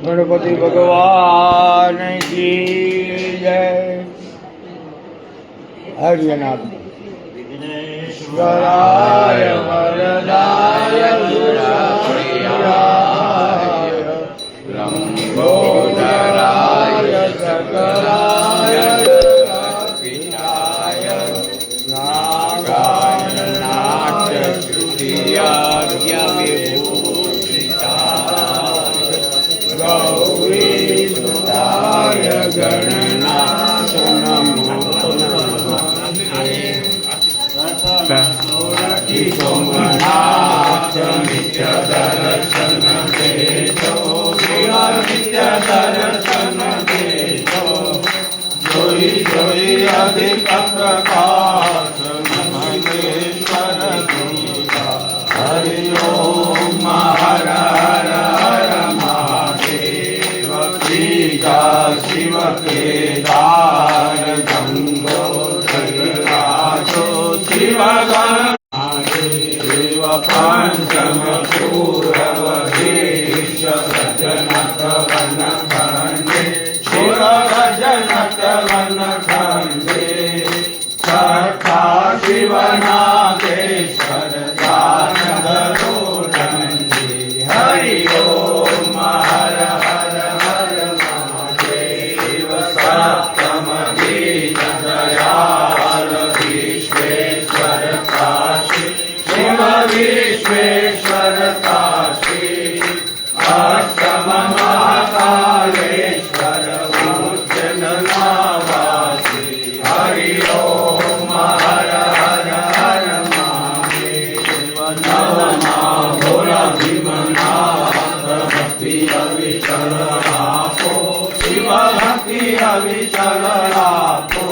गणपति भगवान की जय। हरिनाथ विघ्नेश्वराय वरदाय सुरप्रियाय लंबोदराय सकलाय पिताय नागाय नाट्यश्रुतियाय गौरी सुताय गणनाथन सोमनाथ नित्य दर्शन देतो नित्य दर्शन देतो जोई जोई अधिक प्रकाश महेश्वर दूता हरि ओम हर हर शिव केदार गंगोत्रिराजो शिव शिव पंचम पूरवधीश भजनक वन खंडे शिव भजनक वन खंडे सखा शिवनागेश्वर दानधरो दंडे हरि ओम हर हर सप्तम गीत दयाल विश्वेश्वर काशी शिव विश्वेश्वर काशी अष्टम महाकालेश्वर उज्जैन नावासी हरि ओम हर हर हर महादेव नवमा भोला भीमनाथ भक्ति अविचल आपो शिव भक्ति अविचल आपो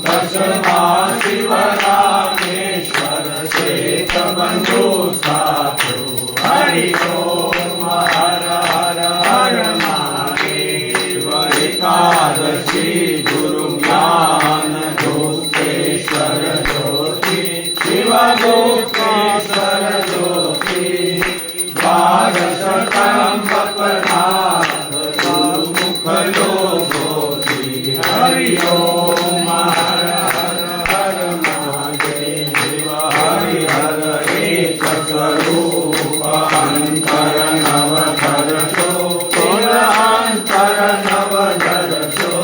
दशमा शिव रामेश्वर शेष बंधु साधु हरि ओम हर हर हर महादेव एकादशी गुरु ज्ञान गुप्तेश्वर ज्योति शिव गुप्तेश्वर ज्योति द्वादश पद्मनाभ हरि ओम हर हर हर महादेव हरि हर एक स्वरूप अंतर नवधर सो अंतर नवधर सो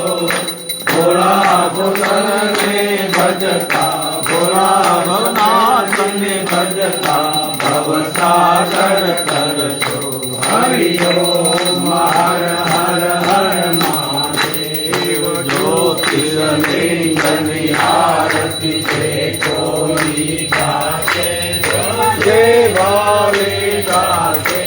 भोला भोला ने भजता भोला भवनाथ ने भजता भवसागर कर सो हरि ओम हर हर हर ज्योतिर्लिंगन आरती जे कोई गाते देवाले गाते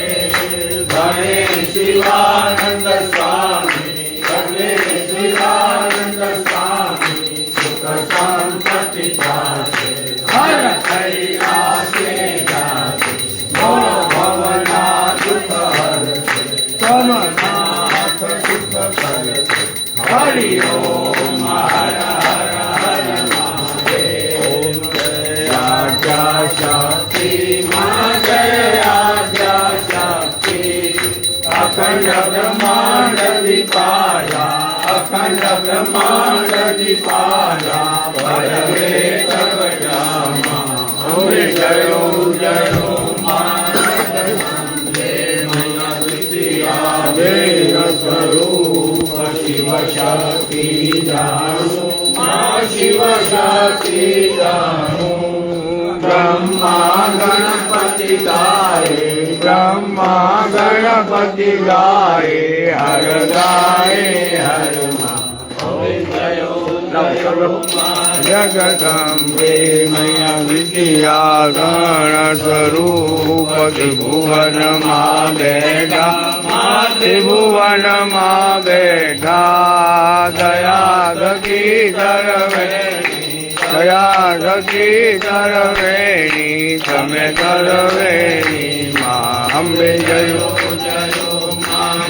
बड़े शिवानंद स्वामी बड़े शिवानंद स्वामी सुख संपत्ति पाते हर कैलासे जाते मोर भवना दुख हरते तमनाथ सुख करते हरि ओम हर हर हर महादेव आद्या शक्ति मां जय आद्या शक्ति अखंड ब्रह्मांड दीपाया अखंड ब्रह्मांड दीपाया भजवे तव जामा जयो जयो मां मैया द्वितीया वेद स्वरूप शिव शक्ति जानो मां शिव शक्ति जानो ब्रह्मा गणपति गाये ब्रह्म ગણપતિ ગાય હર ગાય હર જગદંબે મૈયા વિદ્યા ગણ સ્વરૂપ ત્રિભુવનમાં બેઠા ત્રિભુવનમાં બેઠા દયા સખી સર્વેણી દયા સખી સર્વેણી તમે સર્વેણી માં અંબે જયો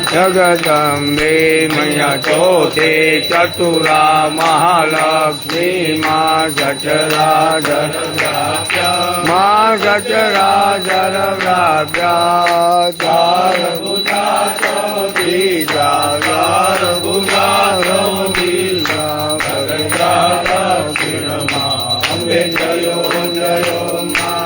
જગદંબે મૈયા ચોથે ચતુરા મહાલક્ષ્મી માં સચરાચર માં સચરાચર વ્યાપ્યા ચાર ભુજા ચોથી ચાર ભુજા રોગીલા ભગતા અંબે જયો જયો માં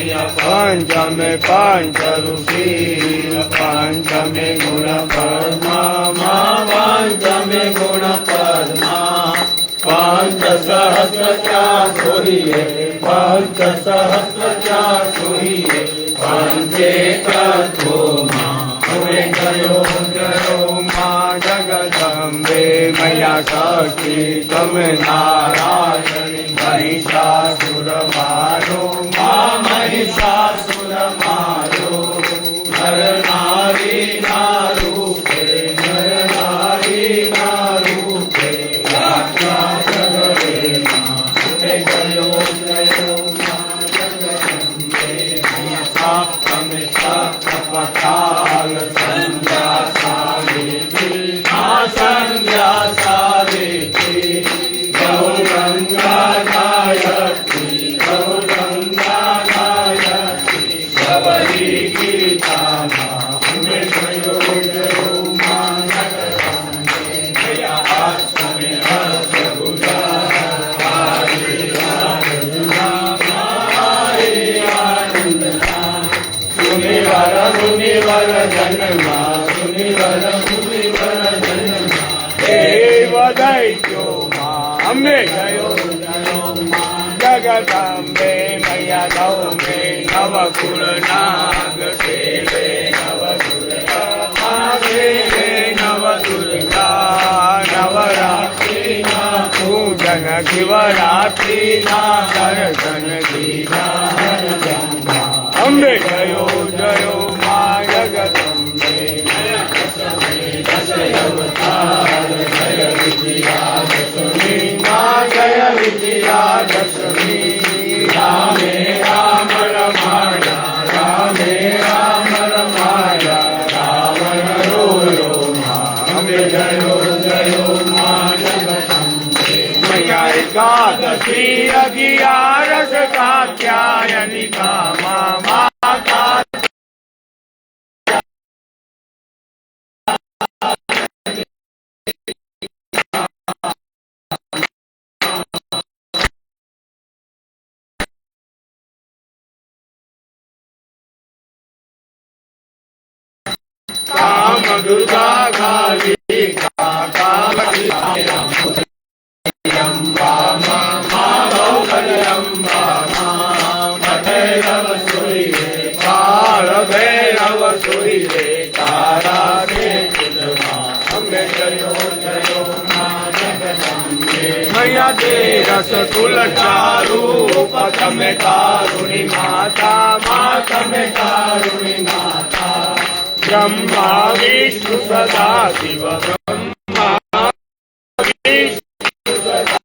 પંચમે પંચરૂપી પંચમે ગુણ પદ્મા પંચમે ગુણ પદ્મા પંચ સહસ્ર ચાસોહીએ પંચ સહસ્ર ચાસોહીએ પંચે તત્વો જયો જયો માં જગદંબે મૈયા સખી તમે નારાયણી મહિષાસુર મારો માં મહિષાસુર મારો નર નારી ના રૂપે નર નારી ના રૂપે યાત્રા જગવે જયો જયો માં જગદંબે મૈયા તમે પતાલ સંધ્યા સાવિત્રી આ સંધ્યા સાવિત્રી ગૌ ગંગા ગાયત્રી ગૌ ગંગા ગાયત્રી ગૌરી ગીતા અમે જયો જયો માં જગદંબે મૈયા અષ્ટમી અષ્ટભુજા મુનિવર જન્મા મુનિવર જન્મા દેવ દૈત્યો માં અંબે જયો જયો માં જગદંબે મૈયા ગૌમે નવકુળ નાગ સેવે નવકુળ સેવે નવ દુર્ગા નવરાત્રી ના પૂજન શિવરાત્રી ના દર્શન દીધા અંબે જયો જયો માં જગદંબે જય વિજયાદશમી માં જય વિજયાદશમી રામે રામ રમાયા રામે રામ રમાયા રાવણ રોયો માં અંબે જયો જયો માં જગદંબે મૈયા એકાદશી અગિયારસ કાત્યાયનિકા માતા કામ દુર્ગા કાલી કામતી અંબા મા ભૈરવ સુરી રે તારા રે અમે જયો જયો માં જગદંબે મૈયા દે રસ તુલ ચારુ તમે કારુણી માતા મા તમે કારુણી માતા બ્રહ્મા વિષ્ણુ સદા શિવ બ્રહ્મા વિષ્ણુ સદા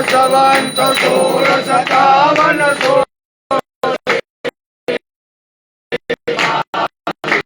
સવંત 1657